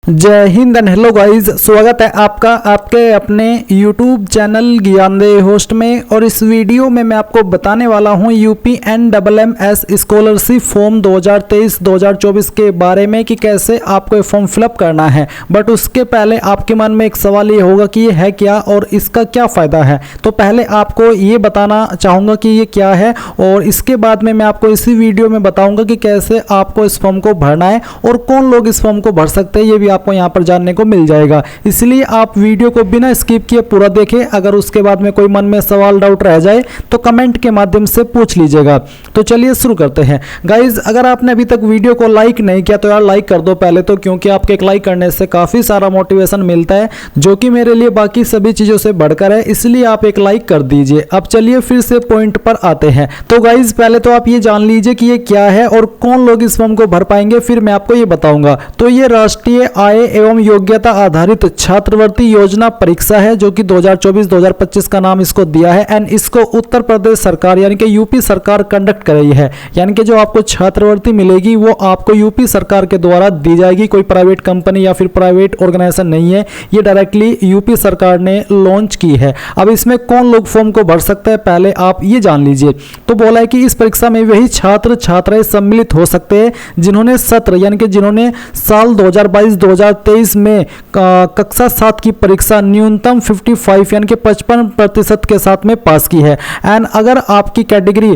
जय Hind and hello guys, स्वागत है आपका आपके अपने YouTube चैनल ज्ञानदेह होस्ट में। और इस वीडियो में मैं आपको बताने वाला हूं UPNMMS स्कॉलरशिप फॉर्म 2023-2024 के बारे में कि कैसे आपको फॉर्म फिलअप करना है। बट उसके पहले आपके मन में एक सवाल ये होगा कि ये है क्या और इसका क्या फ़ायदा है। तो पहले आपको ये बताना चाहूँगा कि ये क्या है और इसके बाद में मैं आपको इसी वीडियो में बताऊँगा कि कैसे आपको इस फॉर्म को भरना है और कौन लोग इस फॉर्म को भर सकते हैं, ये भी आपको यहां पर जानने को मिल जाएगा। इसलिए आप वीडियो को बिना स्किप किए पूरा देखें। अगर उसके बाद में कोई मन में सवाल डाउट रह जाए तो कमेंट के माध्यम से पूछ लीजिएगा। तो चलिए शुरू करते हैं गाइज। अगर आपने अभी तक वीडियो को लाइक नहीं किया तो यार लाइक कर दो पहले तो, क्योंकि आपके एक लाइक करने से काफी सारा मोटिवेशन मिलता है जो कि मेरे लिए बाकी सभी चीजों से बढ़कर है, इसलिए आप एक लाइक कर दीजिए। अब चलिए फिर से पॉइंट पर आते हैं। तो गाइज पहले तो आप ये जान लीजिए कि ये क्या है और कौन लोग इस फॉर्म को भर पाएंगे, फिर मैं आपको ये बताऊंगा। तो ये राष्ट्रीय आय एवं योग्यता आधारित छात्रवृत्ति योजना परीक्षा है जो कि 2024-2025 का नाम इसको दिया है। एंड इसको उत्तर प्रदेश सरकार यानी कि यूपी सरकार कंडक्ट कर रही है। यानी कि जो आपको छात्रवृत्ति मिलेगी वो आपको यूपी सरकार के द्वारा दी जाएगी, कोई प्राइवेट कंपनी या फिर प्राइवेट ऑर्गेनाइजेशन नहीं है, ये डायरेक्टली यूपी सरकार ने लॉन्च की है। अब इसमें कौन लोग फॉर्म को भर सकते हैं पहले आप ये जान लीजिए। तो बोला है कि इस परीक्षा में वही छात्र छात्राएं सम्मिलित हो सकते हैं जिन्होंने सत्र यानी कि जिन्होंने साल 2022-2023 में कक्षा 7 की परीक्षा न्यूनतम 55 यानी कि 55% के साथ में पास की है। एंड अगर आपकी कैटेगरी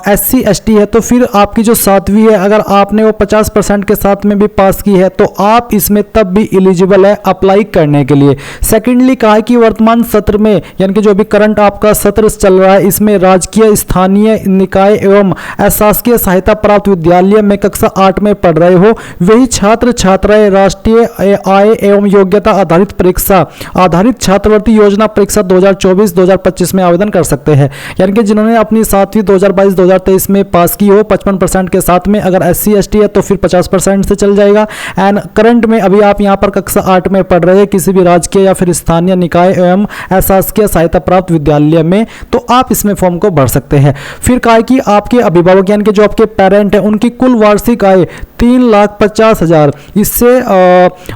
SC ST है तो फिर आपकी जो 7वीं है अगर आपने वो 50% के साथ में भी पास की है तो आप इसमें तब भी एलिजिबल है अप्लाई करने के लिए। सेकेंडली कहा है कि वर्तमान सत्र में यानी कि जो भी करंट आपका सत्र चल रहा है इसमें राजकीय स्थानीय निकाय एवं अशासकीय सहायता प्राप्त विद्यालय में कक्षा 8 में पढ़ रहे हो वही छात्र छात्राएं राष्ट्रीय आय एवं योग्यता आधारित परीक्षा आधारित छात्रवृत्ति योजना परीक्षा 2024-2025 में आवेदन कर सकते हैं। यानी कि जिन्होंने अपनी 7वीं 2022-2023 में पास की हो 55% के साथ में, अगर SC ST है तो फिर 50% से चल जाएगा। एंड करंट में अभी आप यहाँ पर कक्षा 8 में पढ़ रहे हैं किसी भी राजकीय या फिर स्थानीय निकाय एवं अशासकीय सहायता प्राप्त विद्यालय में, तो आप इसमें फॉर्म को भर सकते हैं। फिर कहा कि आपके अभिभावक यानी कि जो आपके पेरेंट है उनकी कुल वार्षिक आय 3,50,000 इससे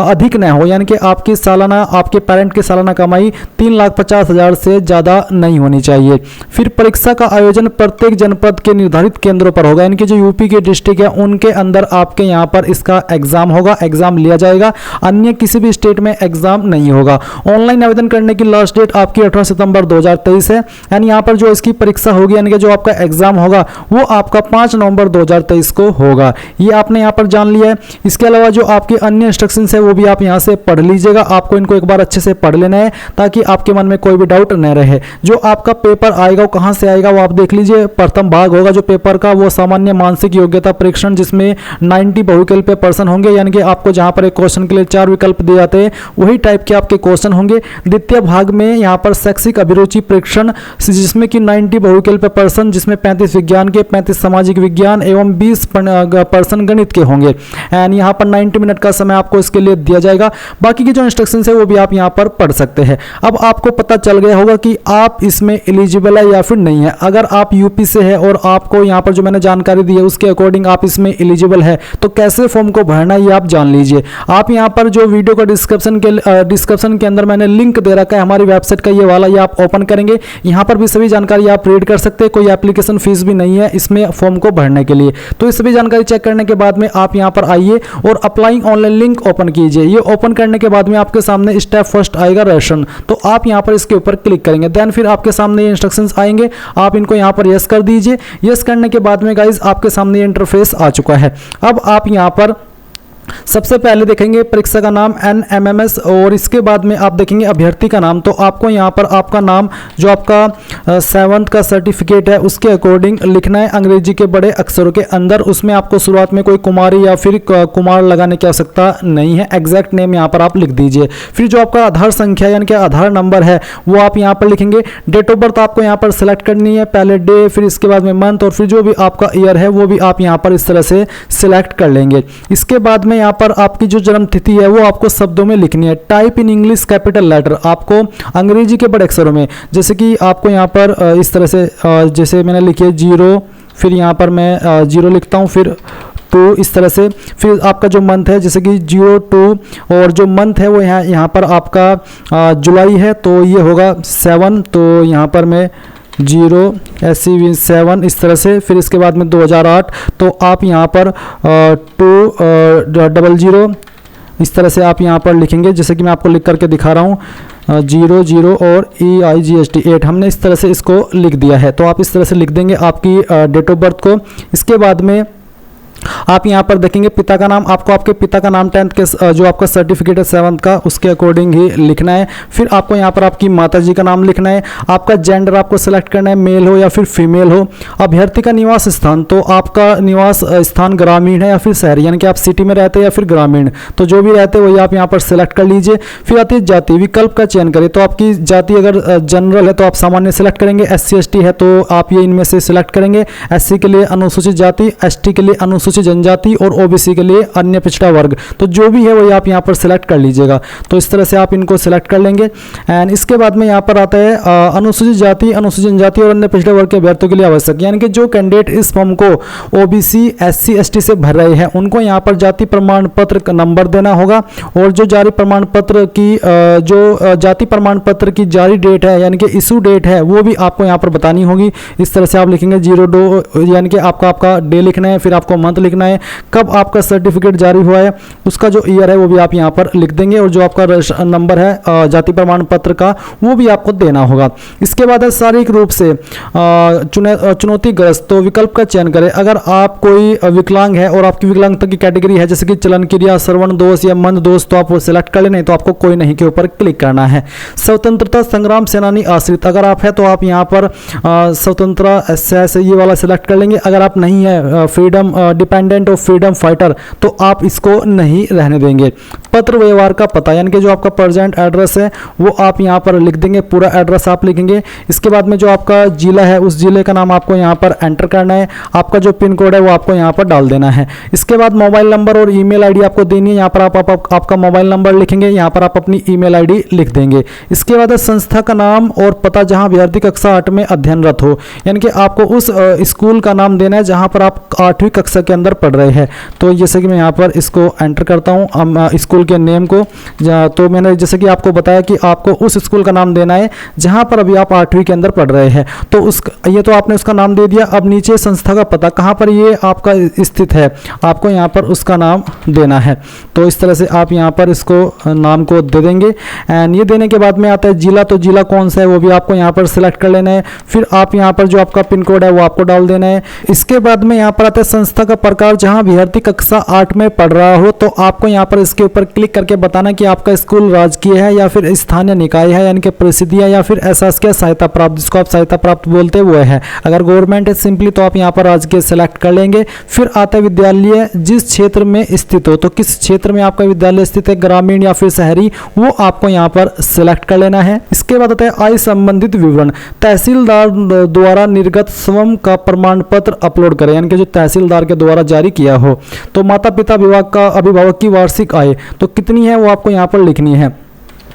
अधिक न हो, यानी कि आपकी सालाना आपके पेरेंट की सालाना कमाई 3,50,000 से ज़्यादा नहीं होनी चाहिए। फिर परीक्षा का आयोजन प्रत्येक जनपद के निर्धारित केंद्रों पर होगा, यानी कि जो यूपी के डिस्ट्रिक्ट है उनके अंदर आपके यहाँ पर इसका एग्जाम होगा, एग्जाम लिया जाएगा। अन्य किसी भी स्टेट में एग्जाम नहीं होगा। ऑनलाइन आवेदन करने की लास्ट डेट आपकी 18 सितंबर 2023 है। यानी यहाँ पर जो इसकी परीक्षा होगी यानी कि जो आपका एग्जाम होगा वो आपका 5 नवंबर 2023 को होगा। ये आपने यहाँ पर जान लिया है। इसके अलावा जो आपके अन्य इंस्ट्रक्शंस है वो भी आप यहाँ से पढ़ लीजिएगा। आपको इनको एक बार अच्छे से पढ़ लेना है ताकि आपके मन में कोई भी डाउट न रहे। जो आपका पेपर आएगा वो कहाँ से आएगा वो आप देख लीजिए। प्रथम भाग होगा जो पेपर का वो सामान्य मानसिक योग्यता परीक्षण जिसमें 90 बहुविकल्पीय प्रश्न होंगे, यानी कि आपको जहाँ पर एक क्वेश्चन के लिए 4 विकल्प दिए जाते हैं वही टाइप के आपके क्वेश्चन होंगे। द्वितीय भाग में यहाँ पर शैक्षिक अभिरुचि परीक्षण जिसमें कि 90 बहुविकल्पीय प्रश्न जिसमें 35 विज्ञान के, 35 सामाजिक विज्ञान एवं 20 प्रश्न गणित के होंगे। एंड यहाँ पर 90 मिनट का समय आपको इसके लिए दिया जाएगा। बाकी की जो इंस्ट्रक्शंस है वो भी आप यहाँ पर पढ़ सकते हैं। अब आपको पता चल गया होगा कि आप इसमें एलिजिबल है या फिर नहीं है। अगर आप यूपी से है और आपको यहाँ पर जो मैंने जानकारी दी है उसके अकॉर्डिंग आप इसमें एलिजिबल है तो कैसे फॉर्म को भरना है ये आप जान लीजिए। आप यहाँ पर जो वीडियो का डिस्क्रिप्शन के अंदर मैंने लिंक दे रखा है हमारी वेबसाइट का, ये वाला ये आप ओपन करेंगे, यहाँ पर भी सभी जानकारी आप रीड कर सकते हैं। कोई एप्लीकेशन फीस भी नहीं है इसमें फॉर्म को भरने के लिए। तो ये सभी जानकारी चेक करने के बाद में आप यहाँ पर आइए और अप्लाइंग ऑनलाइन लिंक ओपन कीजिए। ये ओपन करने के बाद में आपके सामने स्टेप फर्स्ट आएगा रेशन, तो आप यहाँ पर इसके ऊपर क्लिक करेंगे। देन फिर आपके सामने ये इंस्ट्रक्शंस आएंगे, आप इनको यहाँ पर यस कर दीजिए। यस करने के बाद में गाइज आपके सामने ये इंटरफेस आ चुका है। अब आप यहाँ पर सबसे पहले देखेंगे परीक्षा का नाम NMMS और इसके बाद में आप देखेंगे अभ्यर्थी का नाम। तो आपको यहाँ पर आपका नाम जो आपका 7th का सर्टिफिकेट है उसके अकॉर्डिंग लिखना है अंग्रेजी के बड़े अक्षरों के अंदर। उसमें आपको शुरुआत में कोई कुमारी या फिर कुमार लगाने की आवश्यकता नहीं है। एग्जैक्ट नेम यहाँ पर आप लिख दीजिए। फिर जो आपका आधार संख्या यानी कि आधार नंबर है वो आप यहाँ पर लिखेंगे। डेट ऑफ बर्थ आपको यहाँ पर सिलेक्ट करनी है, पहले डे फिर इसके बाद में मंथ और फिर जो भी आपका ईयर है वो भी आप यहाँ पर इस तरह से सिलेक्ट कर लेंगे। इसके बाद में यहाँ पर आपकी जो जन्म तिथि है वो आपको शब्दों में लिखनी है। Type in English capital letter, आपको अंग्रेजी के बड़े अक्षरों में, जैसे कि आपको यहाँ पर इस तरह से जैसे मैंने लिखी है 0, फिर यहाँ पर मैं 0 लिखता हूँ, फिर तो इस तरह से फिर आपका जो मंथ है जैसे कि 02 और जो मंथ है वो यहाँ पर आपका जुलाई है तो ये होगा 7, तो यहाँ पर मैं 0 इस तरह से। फिर इसके बाद में 2008 तो आप यहाँ पर 200 इस तरह से आप यहाँ पर लिखेंगे, जैसे कि मैं आपको लिख करके दिखा रहा हूँ 00 और EIGST 8 हमने इस तरह से इसको लिख दिया है। तो आप इस तरह से लिख देंगे आपकी डेट ऑफ बर्थ को। इसके बाद में आप यहाँ पर देखेंगे पिता का नाम, आपको आपके पिता का नाम 10th के जो आपका सर्टिफिकेट है 7th का उसके अकॉर्डिंग ही लिखना है। फिर आपको यहाँ पर आपकी माता जी का नाम लिखना है। आपका जेंडर आपको सेलेक्ट करना है, मेल हो या फिर फीमेल हो। अभ्यर्थी का निवास स्थान, तो आपका निवास स्थान ग्रामीण है या फिर शहरी, यानी कि आप सिटी में रहते हैं या फिर ग्रामीण, तो जो भी रहते हैं वही आप यहाँ पर सेलेक्ट कर लीजिए। फिर आती है जाति, विकल्प का चयन करें, तो आपकी जाति अगर जनरल है तो आप सामान्य सेलेक्ट करेंगे, SC ST है तो आप ये इनमें से सिलेक्ट करेंगे। SC के लिए अनुसूचित जाति, ST के लिए अनुसूचित जनजाति और OBC के लिए अन्य पिछड़ा वर्ग, तो जो भी है वही आप यहाँ पर सिलेक्ट कर लीजिएगा। तो इस तरह से आप इनको सिलेक्ट कर लेंगे। एंड इसके बाद में यहाँ पर आता है अनुसूचित जाति, अनुसूचित जनजाति और अन्य पिछड़े वर्ग के अभ्यर्थियों के लिए आवश्यक, यानी कि जो कैंडिडेट इस फॉर्म को OBC SC ST से भर रहे हैं उनको यहाँ पर जाति प्रमाण पत्र का नंबर देना होगा। और जो जारी प्रमाण पत्र की जो जाति प्रमाण पत्र की जारी डेट है यानी कि इशू डेट है वो भी आपको यहाँ पर बतानी होगी। इस तरह से आप लिखेंगे 02 यानी कि आपका डे लिखना है, फिर आपको मंथ लिखना है, कब आपका सर्टिफिकेट जारी हुआ है उसका जो ईयर है वो भी आप यहाँ पर लिख देंगे, और जो आपका नंबर है जाति प्रमाण पत्र का वो भी आपको देना होगा। इसके बाद है शारीरिक रूप से चुनौतीग्रस्त, तो विकल्प का चयन करें। अगर आप कोई विकलांग है और आपकी विकलांगता की कैटेगरी है जैसे कि चलन क्रिया, श्रवण दोष या मंद दोष, तो आप वो सिलेक्ट कर लें, नहीं तो आपको कोई नहीं के ऊपर क्लिक करना है। स्वतंत्रता संग्राम सेनानी आश्रित, अगर आप है तो आप यहाँ पर स्वतंत्रता से ये वाला सिलेक्ट कर लेंगे। अगर आप नहीं है फ्रीडम डिपेंडेंट और फ्रीडम फाइटर तो आप इसको नहीं रहने देंगे। पत्र व्यवहार का पता यानी कि जो आपका प्रेजेंट एड्रेस है वो आप यहाँ पर लिख देंगे, पूरा एड्रेस आप लिखेंगे। इसके बाद में जो आपका जिला है उस जिले का नाम आपको यहाँ पर एंटर करना है, आपका जो पिन कोड है वो आपको यहाँ पर डाल देना है। इसके बाद मोबाइल नंबर और ईमेल आईडी आपको देनी है, यहाँ पर आपका मोबाइल नंबर लिखेंगे, यहाँ पर आप अपनी ईमेल आईडी लिख देंगे। इसके बाद संस्था का नाम और पता जहाँ अभ्यर्थी कक्षा 8 में अध्ययनरत हो, यानी कि आपको उस स्कूल का नाम देना है जहाँ पर आप 8वीं कक्षा के अंदर पढ़ रहे हैं। तो जैसे कि मैं यहाँ पर इसको एंटर करता हूँ स्कूल के नेम को, तो मैंने जैसे कि आपको बताया कि आपको उस स्कूल का नाम देना है जहाँ पर अभी आप 8वीं के अंदर पढ़ रहे हैं। तो ये तो आपने उसका नाम दे दिया। अब नीचे संस्था का पता कहाँ पर ये आपका स्थित है आपको यहाँ पर उसका नाम देना है। तो इस तरह से आप यहाँ पर इसको नाम को दे देंगे। एंड ये देने के बाद में आता है जिला, तो जिला कौन सा है वो भी आपको यहाँ पर सिलेक्ट कर लेना है। फिर आप यहाँ पर जो आपका पिन कोड है वो आपको डाल देना है। इसके बाद में यहाँ पर आता है संस्था का प्रकार, जहाँ अभ्यर्थी कक्षा 8 में पढ़ रहा हो तो आपको यहाँ पर इसके ऊपर क्लिक करके बताना कि आपका स्कूल राजकीय है या फिर स्थानीय निकाय है यानी कि परिषद है या फिर अशासकीय सहायता प्राप्त, जिसको आप सहायता प्राप्त बोलते हैं वो है। अगर गवर्नमेंट है सिंपली तो आप यहाँ पर राजकीय सेलेक्ट कर लेंगे। फिर आता है विद्यालय जिस क्षेत्र में स्थित हो, तो किस क्षेत्र में आपका विद्यालय स्थित है, ग्रामीण या फिर शहरी, वो आपको यहाँ पर सिलेक्ट कर लेना है। इसके बाद आता है आय संबंधित विवरण, तहसीलदार द्वारा निर्गत स्वयं का प्रमाण पत्र अपलोड करें, यानी कि जो तहसीलदार के द्वारा जारी किया हो। तो माता पिता विभाग का अभिभावक की वार्षिक आय तो कितनी है वो आपको यहाँ पर लिखनी है।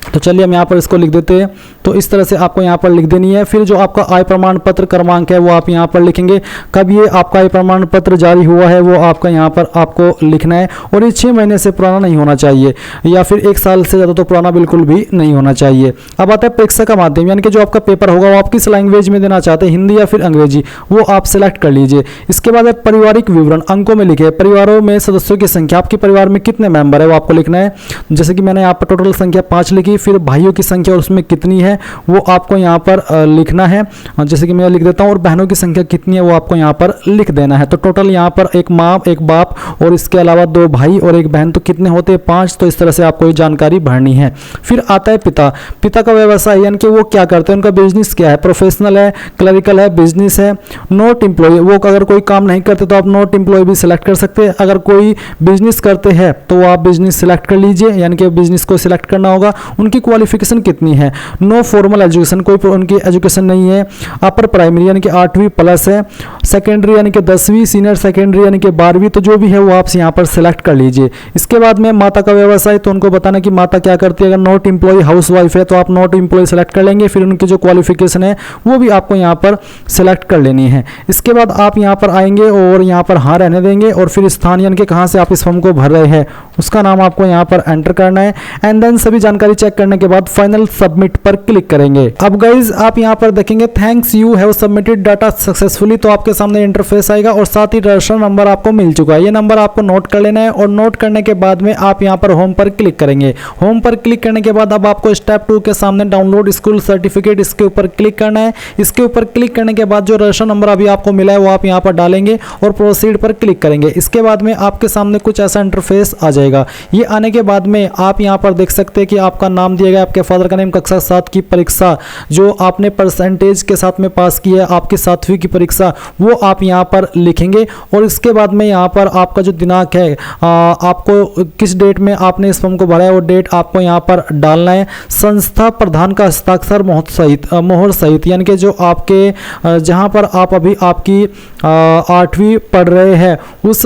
तो चलिए हम यहाँ पर इसको लिख देते हैं। तो इस तरह से आपको यहाँ पर लिख देनी है। फिर जो आपका आय प्रमाण पत्र क्रमांक है वो आप यहाँ पर लिखेंगे, कब ये आपका आय प्रमाण पत्र जारी हुआ है वो आपका यहाँ पर आपको लिखना है। और ये 6 महीने से पुराना नहीं होना चाहिए या फिर 1 साल से ज़्यादा तो पुराना बिल्कुल भी नहीं होना चाहिए। अब आता है परीक्षा का माध्यम, यानी कि जो आपका पेपर होगा वो आप किस लैंग्वेज में देना चाहते हैं, हिंदी या फिर अंग्रेजी, वो आप सिलेक्ट कर लीजिए। इसके बाद है पारिवारिक विवरण, अंकों में लिखे, परिवारों में सदस्यों की संख्या, आपके परिवार में कितने मेंबर है वो आपको लिखना है। जैसे कि मैंने यहाँ पर टोटल संख्या 5 लिखी, फिर भाइयों की संख्या और उसमें कितनी है वो आपको यहाँ पर लिखना है। जैसे कि मैं लिख देता हूँ, और बहनों की संख्या कितनी है वो आपको यहाँ पर लिख देना है। तो टोटल यहाँ पर एक माँ एक बाप और इसके अलावा 2 भाई और 1 बहन, तो कितने होते हैं 5। तो इस तरह से आपको ये जानकारी भरनी है। फिर आता है पिता, पिता का व्यवसाय यानी कि वो क्या करते हैं, उनका बिजनेस क्या है, प्रोफेशनल है, क्लरिकल है, बिजनेस है। नॉट एम्प्लॉय, वो अगर कोई काम नहीं करते तो आप नॉट एम्प्लॉय भी सिलेक्ट कर सकते हैं। अगर कोई बिजनेस करते हैं तो आप बिजनेस सिलेक्ट कर लीजिए, यानी कि बिजनेस को सिलेक्ट करना होगा। उनकी क्वालिफिकेशन कितनी है। नो फॉर्मल एजुकेशन, कोई उनकी एजुकेशन नहीं है। अपर प्राइमरी यानी कि 8वीं प्लस है, सेकेंडरी यानी कि 10वीं, सीनियर सेकेंडरी यानी कि 12वीं, तो जो भी है वो आप यहाँ पर सिलेक्ट कर लीजिए। इसके बाद में माता का व्यवसाय, तो उनको बताना कि माता क्या करती है। अगर नॉट एम्प्लॉय हाउस वाइफ है तो आप नॉट एम्प्लॉय सेलेक्ट कर लेंगे। फिर उनकी जो क्वालिफिकेशन है वो भी आपको यहाँ पर सिलेक्ट कर लेनी है। इसके बाद आप यहाँ पर आएंगे और यहाँ पर हाँ रहने देंगे और फिर स्थान यानी कि कहाँ से आप इस फॉर्म को भर रहे हैं उसका नाम आपको यहाँ पर एंटर करना है। एंड देन सभी जानकारी चेक करने के बाद फाइनल सबमिट पर क्लिक करेंगे। अब गाइज आप यहाँ पर देखेंगे thanks you have submitted data successfully, तो आपके सामने इंटरफेस आएगा और साथ ही रजिस्टर नंबर आपको मिल चुका है। ये नंबर आपको नोट कर लेना है और नोट करने के बाद में आप यहाँ पर होम पर क्लिक करेंगे। होम पर क्लिक करने के बाद अब आपको स्टेप 2 के सामने डाउनलोड स्कूल सर्टिफिकेट, इसके ऊपर क्लिक करना है। इसके ऊपर क्लिक करने के बाद जो रजिस्टर नंबर अभी आपको मिला है वो आप यहाँ पर डालेंगे और प्रोसीड पर क्लिक करेंगे। इसके बाद में आपके सामने कुछ ऐसा इंटरफेस आ जाएगा। ये आने के बाद में आप यहाँ पर देख सकते हैं कि आपका नाम दिया गया, आपके फादर का नेम, कक्षा 7 की परीक्षा जो आपने परसेंटेज के साथ में पास की है, आपकी 7वीं की परीक्षा, वो आप यहाँ पर लिखेंगे। और इसके बाद में यहाँ पर आपका जो दिनांक है, आपको किस डेट में आपने इस फॉर्म को भरा है वो डेट आपको यहाँ पर डालना है। संस्था प्रधान का हस्ताक्षर मोहर सहित यानी कि जो आपके जहाँ पर आप अभी आपकी 8वीं पढ़ रहे हैं उस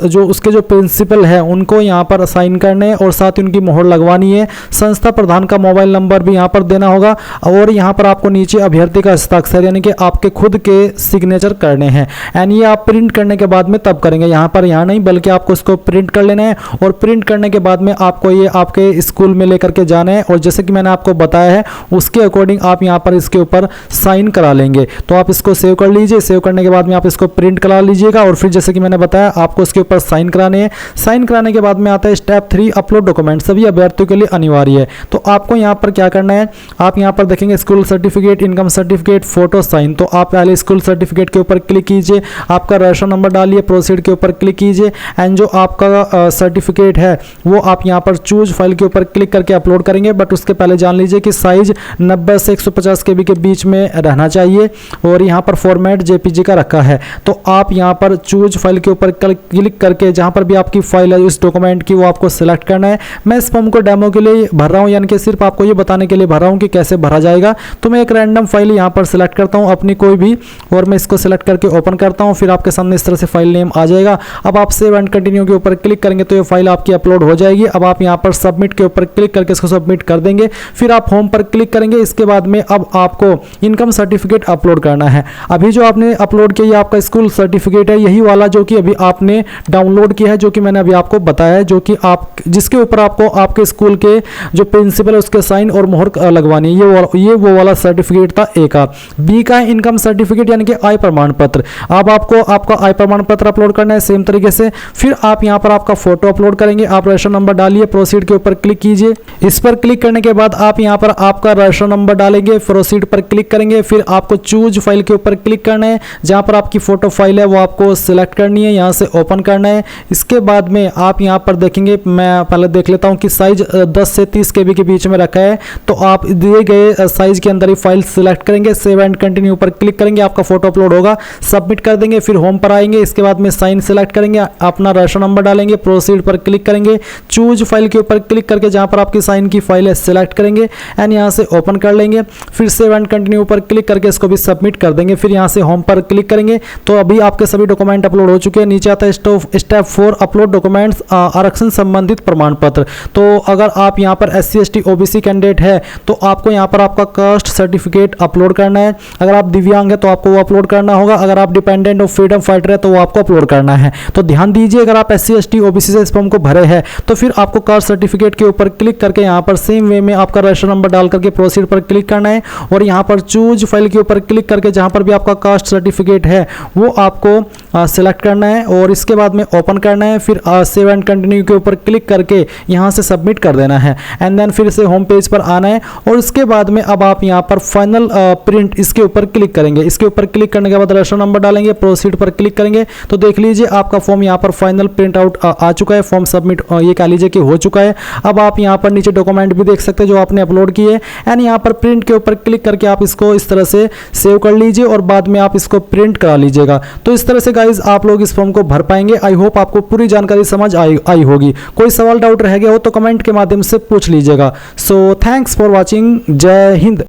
जो उसके जो प्रिंसिपल है उनको यहाँ पर साइन करने और साथ ही उनकी मोहर लगवानी है। संस्था प्रधान का मोबाइल नंबर भी यहाँ पर देना होगा और यहाँ पर आपको नीचे अभ्यर्थी का हस्ताक्षर यानी कि आपके खुद के सिग्नेचर करने हैं। एंड ये आप प्रिंट करने के बाद में तब करेंगे, यहाँ नहीं बल्कि आपको इसको प्रिंट कर लेना है और प्रिंट करने के बाद में आपको ये आपके स्कूल में लेकर के जाना है और जैसे कि मैंने आपको बताया है उसके अकॉर्डिंग आप यहाँ पर इसके ऊपर साइन करा लेंगे। तो आप इसको सेव कर लीजिए। सेव करने के बाद में आप इसको प्रिंट करा लीजिएगा और फिर जैसे कि मैंने बताया आपको इसके ऊपर साइन कराने हैं। साइन कराने के बाद में आता है स्टेप 3 अपलोड डॉक्यूमेंट, सभी अभ्यर्थियों के लिए अनिवार्य है। तो आपको यहाँ पर क्या करना है, आप यहाँ पर देखेंगे school certificate, income certificate, photo, sign. तो आप पहले स्कूल सर्टिफिकेट के ऊपर क्लिक कीजिए, आपका रजिस्टर नंबर डालिए, प्रोसीड के ऊपर क्लिक कीजिए एंड जो आपका सर्टिफिकेट है वो आप यहाँ पर चूज फाइल के ऊपर क्लिक करके अपलोड करेंगे। बट उसके पहले जान लीजिए कि साइज 90 से 150 KB के बीच में रहना चाहिए और यहाँ पर फॉर्मेट JPG का रखा है। तो आप यहाँ पर चूज फाइल के ऊपर क्लिक करके जहाँ पर भी आपकी फाइल है इस डॉक्यूमेंट की वो आपको सिलेक्ट करना है। मैं इस फॉर्म को डेमो के लिए भर रहा हूँ यानी कि सिर्फ आपको ये बताने के लिए भर रहा हूँ कि कैसे भरा जाएगा। तो मैं एक रैंडम फाइल यहाँ पर सिलेक्ट करता हूँ अपनी कोई भी और मैं इसको सिलेक्ट करके ओपन करता हूँ। फिर आपके सामने इस तरह से फाइल नेम आ जाएगा। अब आप सेव एंड कंटिन्यू के ऊपर क्लिक करेंगे तो ये फाइल आपकी अपलोड हो जाएगी। अब आप यहाँ पर सबमिट के ऊपर क्लिक करके इसको सबमिट कर देंगे। फिर आप होम पर क्लिक करेंगे। इसके बाद में अब आपको इनकम सर्टिफिकेट अपलोड करना है। अभी जो आपने अपलोड किया ये आपका स्कूल सर्टिफिकेट है, यही वाला जो कि अभी आपने डाउनलोड किया है, जो कि मैंने अभी आपको बताया है, जो कि आप जिसके ऊपर आपको आपके स्कूल के जो प्रिंसिपल है उसके साइन और मोहर लगवानी है। ये वो वाला सर्टिफिकेट था ए का। बी का इनकम सर्टिफिकेट यानी कि आय प्रमाण पत्र। अब आपको आपका आय प्रमाण पत्र अपलोड करना है सेम तरीके से। फिर आप यहाँ पर आपका फोटो अपलोड करेंगे। आप रजिस्टर नंबर डालिए, प्रोसीड के ऊपर क्लिक कीजिए। इस पर क्लिक करने के बाद आप यहाँ पर आपका रजिस्टर नंबर डालेंगे, प्रोसीड पर क्लिक करेंगे। फिर आपको चूज फाइल के ऊपर क्लिक करना है, जहाँ पर आपकी फोटो फाइल है वो आपको सिलेक्ट करनी है, यहाँ से ओपन करना है। इसके बाद में आप यहाँ पर देखेंगे, मैं पहले देख लेता हूँ कि साइज 10 से 30 KB के बीच में रखा है। तो आप दिए गए साइज के अंदर ही फाइल सिलेक्ट करेंगे, सेव एंड कंटिन्यू पर क्लिक करेंगे, आपका फोटो अपलोड होगा, सबमिट कर देंगे। फिर होम पर आएंगे। इसके बाद में साइन सिलेक्ट करेंगे, अपना रजिस्टर नंबर डालेंगे, प्रोसीड पर क्लिक करेंगे, चूज फाइल के ऊपर क्लिक करके जहाँ पर आपकी साइन की फाइल है सिलेक्ट करेंगे एंड यहाँ से ओपन कर लेंगे। फिर सेव एंड कंटिन्यू पर क्लिक करके इसको भी सबमिट कर देंगे। फिर यहाँ से होम पर क्लिक करेंगे तो अभी आपके सभी डॉक्यूमेंट अपलोड हो चुके हैं। नीचे आता है स्टेप 4 अपलोड डॉक्यूमेंट्स, आरक्षण संबंधित प्रमाण पत्र। तो अगर आप यहाँ पर SC ST OBC कैंडिडेट है तो आपको यहाँ पर आपका कास्ट सर्टिफिकेट अपलोड करना है। अगर आप दिव्यांग है तो आपको वो अपलोड करना होगा। अगर आप डिपेंडेंट ऑफ फ्रीडम फाइटर है तो वो आपको अपलोड करना है। तो ध्यान दीजिए, अगर आप SC ST OBC से इस फॉर्म को भरे हैं तो फिर आपको कास्ट सर्टिफिकेट के ऊपर क्लिक करके यहाँ पर सेम वे में आपका रजिस्टर नंबर डाल करके प्रोसीड पर क्लिक करना है और यहाँ पर चूज फाइल के ऊपर क्लिक करके जहाँ पर भी आपका कास्ट सर्टिफिकेट है वो आपको सिलेक्ट करना है और इसके बाद में ओपन करना है। फिर सेव एंड कंटिन्यू के ऊपर क्लिक करके यहाँ से सबमिट कर देना है एंड देन फिर से होम पेज पर आना है और इसके बाद में अब आप यहाँ पर फाइनल प्रिंट इसके ऊपर क्लिक करेंगे। इसके ऊपर क्लिक करने के बाद रजिस्टर नंबर डालेंगे, प्रोसीड पर क्लिक करेंगे तो देख लीजिए आपका फॉर्म यहाँ पर फाइनल प्रिंट आउट आ चुका है। फॉर्म सबमिट ये कह लीजिए कि हो चुका है। अब आप यहाँ पर नीचे डॉक्यूमेंट भी देख सकते हैं जो आपने अपलोड किए एंड यहाँ पर प्रिंट के ऊपर क्लिक करके आप इसको इस तरह से सेव कर लीजिए और बाद में आप इसको प्रिंट करा लीजिएगा। तो इस तरह से गाइज आप लोग इस फॉर्म को भर पाएंगे। आई होप आपको पूरी जानकारी समझ आई होगी। कोई सवाल डाउट रह गया हो तो कमेंट के माध्यम से पूछ लीजिए। कीजिएगा। सो थैंक्स फॉर वॉचिंग, जय हिंद।